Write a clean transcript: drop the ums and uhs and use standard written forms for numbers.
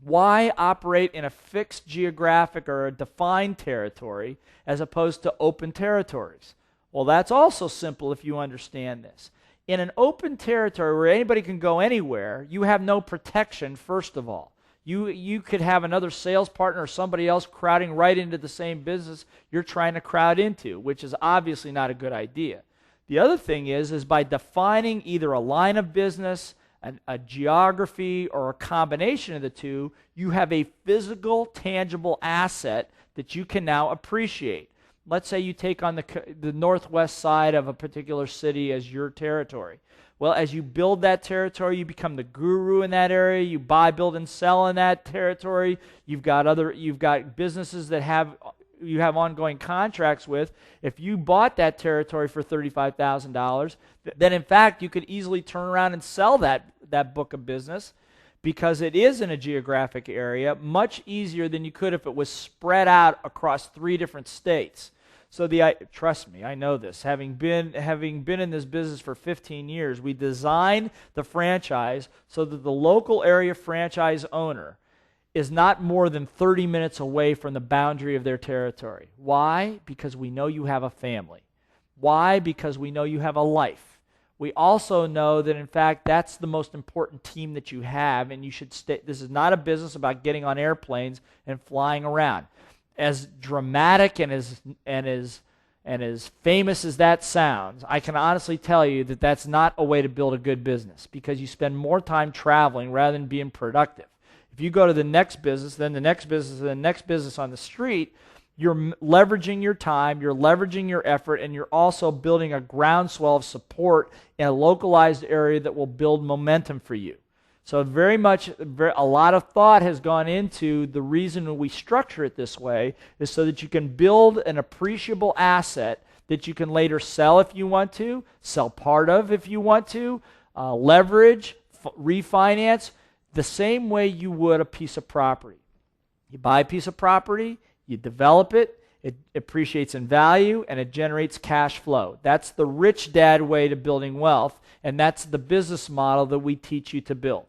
Why operate in a fixed geographic or a defined territory as opposed to open territories? Well, that's also simple if you understand this. In an open territory where anybody can go anywhere, you have no protection, first of all. You could have another sales partner or somebody else crowding right into the same business you're trying to crowd into, which is obviously not a good idea. The other thing is by defining either a line of business, a geography, or a combination of the two, you have a physical, tangible asset that you can now appreciate. Let's say you take on the northwest side of a particular city as your territory. Well, as you build that territory, you become the guru in that area. You buy, build, and sell in that territory. You've got businesses that you have ongoing contracts with. If you bought that territory for $35,000, then in fact you could easily turn around and sell that book of business, because it is in a geographic area, much easier than you could if it was spread out across 3 different states. So trust me, I know this. Having been in this business for 15 years, we designed the franchise so that the local area franchise owner is not more than 30 minutes away from the boundary of their territory. Why? Because we know you have a family. Why? Because we know you have a life. We also know that, in fact, that's the most important team that you have, and you should stay. This is not a business about getting on airplanes and flying around. As dramatic and as famous as that sounds, I can honestly tell you that that's not a way to build a good business, because you spend more time traveling rather than being productive. If you go to the next business, then the next business, and the next business on the street, you're leveraging your time, you're leveraging your effort, and you're also building a groundswell of support in a localized area that will build momentum for you. So a lot of thought has gone into the reason we structure it this way is so that you can build an appreciable asset that you can later sell if you want to, sell part of if you want to, leverage, refinance, the same way you would a piece of property. You buy a piece of property, you develop it, it appreciates in value, and it generates cash flow. That's the rich dad way to building wealth, and that's the business model that we teach you to build.